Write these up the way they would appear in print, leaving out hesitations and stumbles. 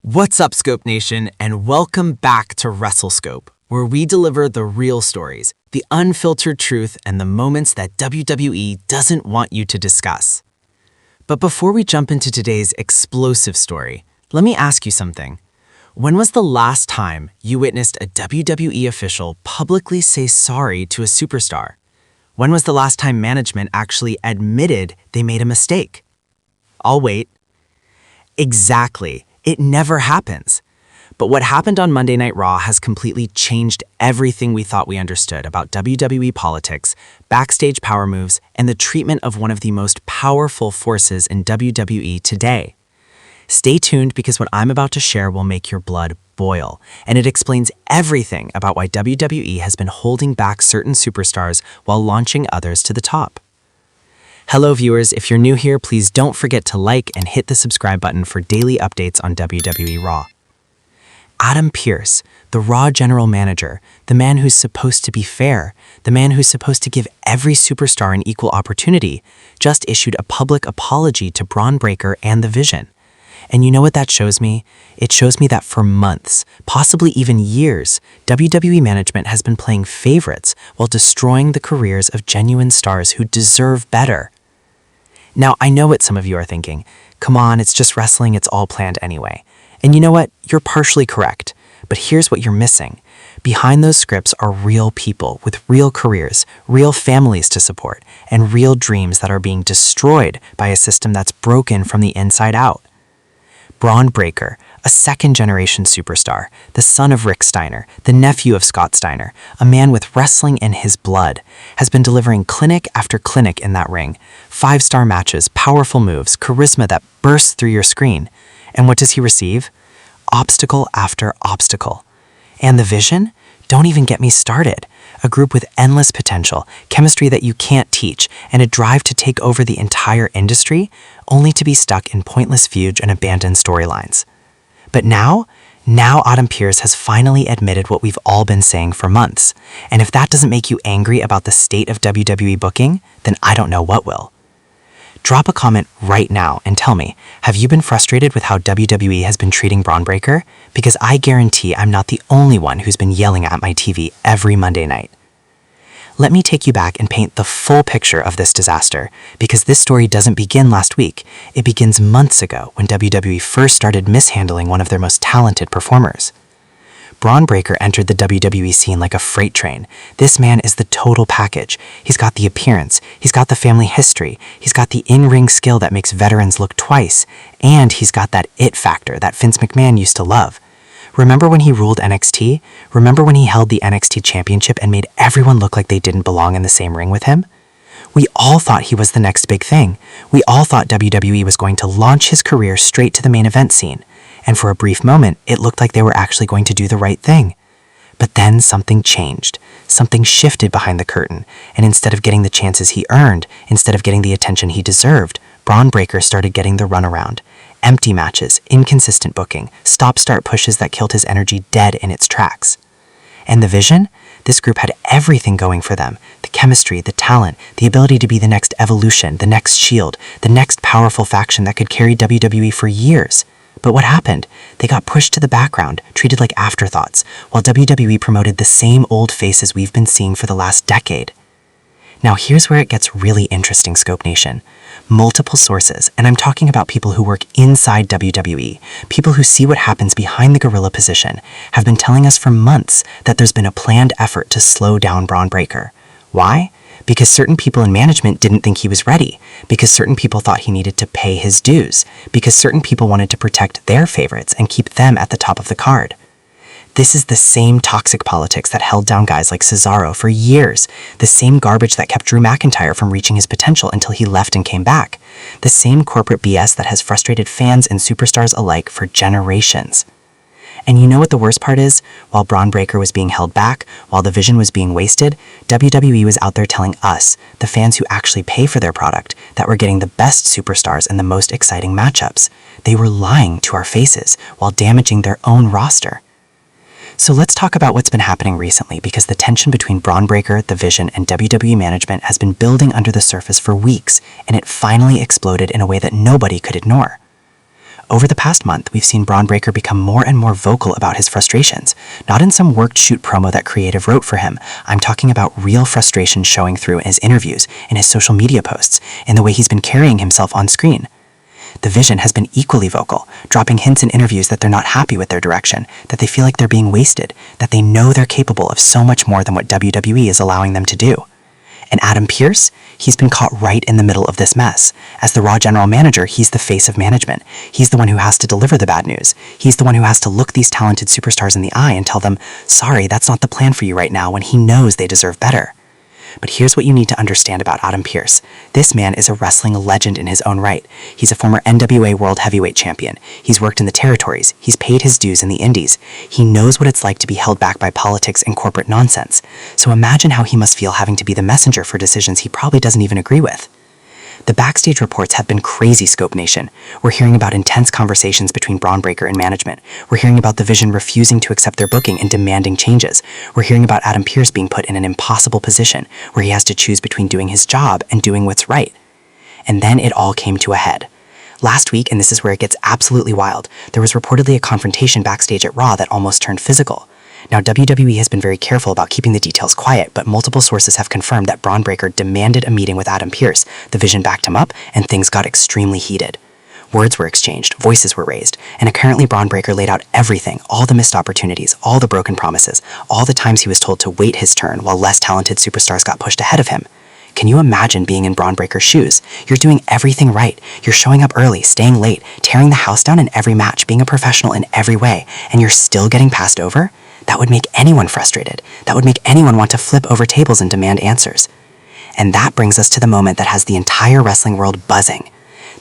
What's up, Scope Nation, and welcome back to WrestleScope, where we deliver the real stories, the unfiltered truth, and the moments that WWE doesn't want you to discuss. But before we jump into today's explosive story, let me ask you something. When was the last time you witnessed a WWE official publicly say sorry to a superstar? When was the last time management actually admitted they made a mistake? I'll wait. Exactly. It never happens. But what happened on Monday Night Raw has completely changed everything we thought we understood about WWE politics, backstage power moves, and the treatment of one of the most powerful forces in WWE today. Stay tuned because what I'm about to share will make your blood boil, and it explains everything about why WWE has been holding back certain superstars while launching others to the top. Hello viewers, if you're new here, please don't forget to like and hit the subscribe button for daily updates on WWE Raw. Adam Pearce, the Raw general manager, the man who's supposed to be fair, the man who's supposed to give every superstar an equal opportunity, just issued a public apology to Bron Breakker and The Vision. And you know what that shows me? It shows me that for months, possibly even years, WWE management has been playing favorites while destroying the careers of genuine stars who deserve better. Now, I know what some of you are thinking. Come on, it's just wrestling, it's all planned anyway. And you know what? You're partially correct. But here's what you're missing. Behind those scripts are real people with real careers, real families to support, and real dreams that are being destroyed by a system that's broken from the inside out. Bron Breakker, a second-generation superstar, the son of Rick Steiner, the nephew of Scott Steiner, a man with wrestling in his blood, has been delivering clinic after clinic in that ring. 5-star matches, powerful moves, charisma that bursts through your screen. And what does he receive? Obstacle after obstacle. And The Vision? Don't even get me started. A group with endless potential, chemistry that you can't teach, and a drive to take over the entire industry, only to be stuck in pointless feuds and abandoned storylines. But now Adam Pearce has finally admitted what we've all been saying for months. And if that doesn't make you angry about the state of WWE booking, then I don't know what will. Drop a comment right now and tell me, have you been frustrated with how WWE has been treating Bron Breakker? Because I guarantee I'm not the only one who's been yelling at my TV every Monday night. Let me take you back and paint the full picture of this disaster, because this story doesn't begin last week. It begins months ago when WWE first started mishandling one of their most talented performers. Bron Breakker entered the WWE scene like a freight train. This man is the total package. He's got the appearance, he's got the family history, he's got the in-ring skill that makes veterans look twice, and he's got that it factor that Vince McMahon used to love. Remember when he ruled NXT? Remember when he held the NXT championship and made everyone look like they didn't belong in the same ring with him? We all thought he was the next big thing. We all thought WWE was going to launch his career straight to the main event scene. And for a brief moment, it looked like they were actually going to do the right thing. But then something changed. Something shifted behind the curtain, and instead of getting the chances he earned, instead of getting the attention he deserved, Bron Breakker started getting the runaround. Empty matches, inconsistent booking, stop-start pushes that killed his energy dead in its tracks. And The Vision? This group had everything going for them. The chemistry, the talent, the ability to be the next Evolution, the next Shield, the next powerful faction that could carry WWE for years. But what happened? They got pushed to the background, treated like afterthoughts, while WWE promoted the same old faces we've been seeing for the last decade. Now here's where it gets really interesting, Scope Nation. Multiple sources, and I'm talking about people who work inside WWE, people who see what happens behind the gorilla position, have been telling us for months that there's been a planned effort to slow down Bron Breakker. Why? Because certain people in management didn't think he was ready, because certain people thought he needed to pay his dues, because certain people wanted to protect their favorites and keep them at the top of the card. This is the same toxic politics that held down guys like Cesaro for years, the same garbage that kept Drew McIntyre from reaching his potential until he left and came back, the same corporate BS that has frustrated fans and superstars alike for generations. And you know what the worst part is? While Bron Breakker was being held back, while The Vision was being wasted, WWE was out there telling us, the fans who actually pay for their product, that we're getting the best superstars and the most exciting matchups. They were lying to our faces while damaging their own roster. So let's talk about what's been happening recently, because the tension between Bron Breakker, The Vision, and WWE management has been building under the surface for weeks, and it finally exploded in a way that nobody could ignore. Over the past month, we've seen Bron Breakker become more and more vocal about his frustrations. Not in some worked-shoot promo that creative wrote for him. I'm talking about real frustration showing through in his interviews, in his social media posts, in the way he's been carrying himself on screen. The Vision has been equally vocal, dropping hints in interviews that they're not happy with their direction, that they feel like they're being wasted, that they know they're capable of so much more than what WWE is allowing them to do. And Adam Pearce, he's been caught right in the middle of this mess. As the Raw general manager, he's the face of management. He's the one who has to deliver the bad news. He's the one who has to look these talented superstars in the eye and tell them, sorry, that's not the plan for you right now, when he knows they deserve better. But here's what you need to understand about Adam Pearce. This man is a wrestling legend in his own right. He's a former NWA World Heavyweight Champion. He's worked in the territories. He's paid his dues in the indies. He knows what it's like to be held back by politics and corporate nonsense. So imagine how he must feel having to be the messenger for decisions he probably doesn't even agree with. The Backstage reports have been crazy, Scope Nation. We're hearing about intense conversations between Bron Breakker and management. We're hearing about the Vision refusing to accept their booking and demanding changes. We're hearing about Adam Pearce being put in an impossible position where he has to choose between doing his job and doing what's right. And then it all came to a head. Last week, and this is where it gets absolutely wild, there was reportedly a confrontation backstage at Raw that almost turned physical. Now, WWE has been very careful about keeping the details quiet, but multiple sources have confirmed that Bron Breakker demanded a meeting with Adam Pearce. The Vision backed him up, and things got extremely heated. Words were exchanged, voices were raised, and apparently Bron Breakker laid out everything, all the missed opportunities, all the broken promises, all the times he was told to wait his turn while less talented superstars got pushed ahead of him. Can you imagine being in Bron Breakker's shoes? You're doing everything right. You're showing up early, staying late, tearing the house down in every match, being a professional in every way, and you're still getting passed over? That would make anyone frustrated. That would make anyone want to flip over tables and demand answers. And that brings us to the moment that has the entire wrestling world buzzing.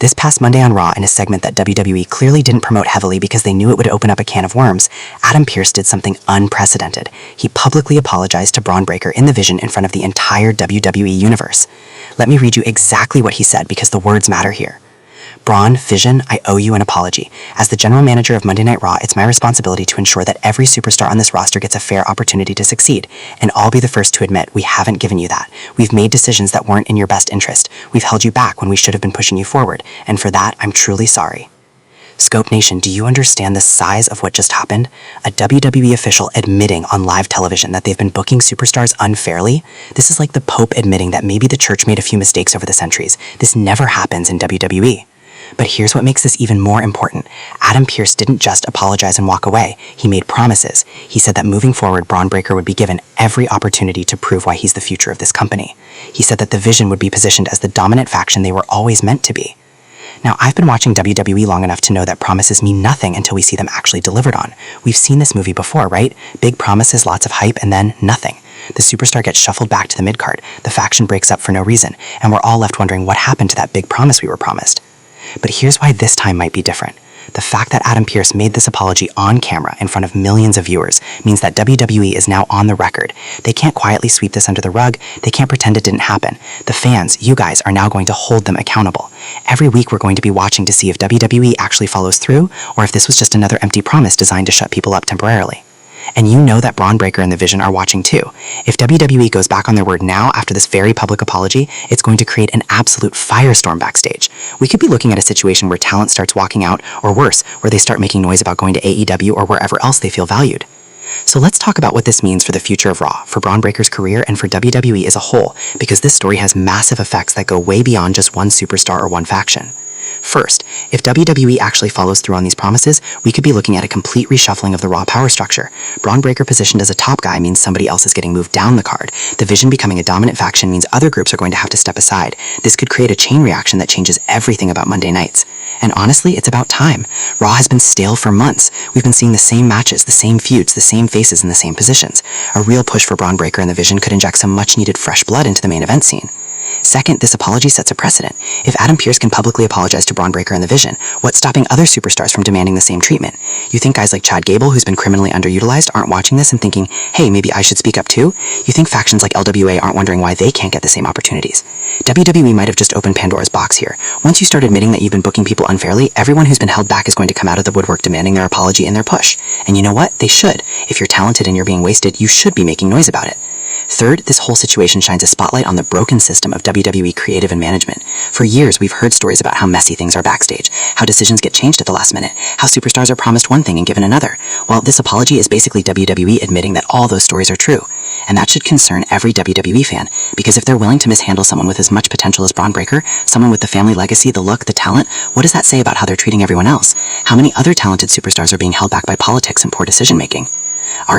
This past Monday on Raw, in a segment that WWE clearly didn't promote heavily because they knew it would open up a can of worms, Adam Pearce did something unprecedented. He publicly apologized to Bron Breakker in the Vision in front of the entire WWE universe. Let me read you exactly what he said because the words matter here. Bron, Vision, I owe you an apology. As the general manager of Monday Night Raw, it's my responsibility to ensure that every superstar on this roster gets a fair opportunity to succeed. And I'll be the first to admit we haven't given you that. We've made decisions that weren't in your best interest. We've held you back when we should have been pushing you forward. And for that, I'm truly sorry. Scope Nation, do you understand the size of what just happened? A WWE official admitting on live television that they've been booking superstars unfairly? This is like the Pope admitting that maybe the church made a few mistakes over the centuries. This never happens in WWE. But here's what makes this even more important. Adam Pearce didn't just apologize and walk away. He made promises. He said that moving forward, Bron Breakker would be given every opportunity to prove why he's the future of this company. He said that the Vision would be positioned as the dominant faction they were always meant to be. Now, I've been watching WWE long enough to know that promises mean nothing until we see them actually delivered on. We've seen this movie before, right? Big promises, lots of hype, and then nothing. The superstar gets shuffled back to the mid-card, the faction breaks up for no reason, and we're all left wondering what happened to that big promise we were promised. But here's why this time might be different. The fact that Adam Pearce made this apology on camera in front of millions of viewers means that WWE is now on the record. They can't quietly sweep this under the rug. They can't pretend it didn't happen. The fans, you guys, are now going to hold them accountable. Every week we're going to be watching to see if WWE actually follows through or if this was just another empty promise designed to shut people up temporarily. And you know that Bron Breakker and the Vision are watching too. If WWE goes back on their word now after this very public apology, it's going to create an absolute firestorm backstage. We could be looking at a situation where talent starts walking out, or worse, where they start making noise about going to AEW or wherever else they feel valued. So let's talk about what this means for the future of Raw, for Bron Breakker's career, and for WWE as a whole, because this story has massive effects that go way beyond just one superstar or one faction. First, if WWE actually follows through on these promises, we could be looking at a complete reshuffling of the Raw power structure. Bron Breakker positioned as a top guy means somebody else is getting moved down the card. The Vision becoming a dominant faction means other groups are going to have to step aside. This could create a chain reaction that changes everything about Monday nights. And honestly, it's about time. Raw has been stale for months. We've been seeing the same matches, the same feuds, the same faces in the same positions. A real push for Bron Breakker and the Vision could inject some much-needed fresh blood into the main event scene. Second, this apology sets a precedent. If Adam Pearce can publicly apologize to Bron Breakker and the Vision, what's stopping other superstars from demanding the same treatment? You think guys like Chad Gable, who's been criminally underutilized, aren't watching this and thinking, hey, maybe I should speak up too? You think factions like LWA aren't wondering why they can't get the same opportunities? WWE might have just opened Pandora's box here. Once you start admitting that you've been booking people unfairly, everyone who's been held back is going to come out of the woodwork demanding their apology and their push. And you know what? They should. If you're talented and you're being wasted, you should be making noise about it. Third, this whole situation shines a spotlight on the broken system of WWE creative and management. For years, we've heard stories about how messy things are backstage, how decisions get changed at the last minute, how superstars are promised one thing and given another. Well, this apology is basically WWE admitting that all those stories are true. And that should concern every WWE fan, because if they're willing to mishandle someone with as much potential as Bron Breakker, someone with the family legacy, the look, the talent, what does that say about how they're treating everyone else? How many other talented superstars are being held back by politics and poor decision-making?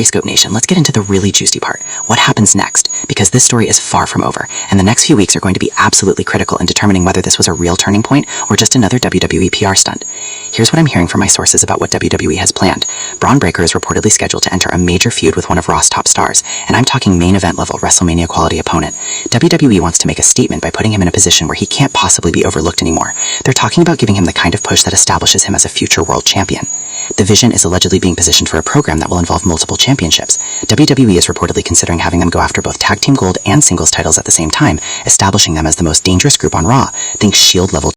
Scope Nation, let's get into the really juicy part. What happens next? Because this story is far from over, and the next few weeks are going to be absolutely critical in determining whether this was a real turning point or just another WWE PR stunt. Here's what I'm hearing from my sources about what WWE has planned. Bron Breakker is reportedly scheduled to enter a major feud with one of Raw's top stars, and I'm talking main event level WrestleMania quality opponent. WWE wants to make a statement by putting him in a position where he can't possibly be overlooked anymore. They're talking about giving him the kind of push that establishes him as a future world champion. The Vision is allegedly being positioned for a program that will involve multiple championships. WWE is reportedly considering having them go after both Tag Team Gold and Singles titles at the same time, establishing them as the most dangerous group on Raw. Think Shield level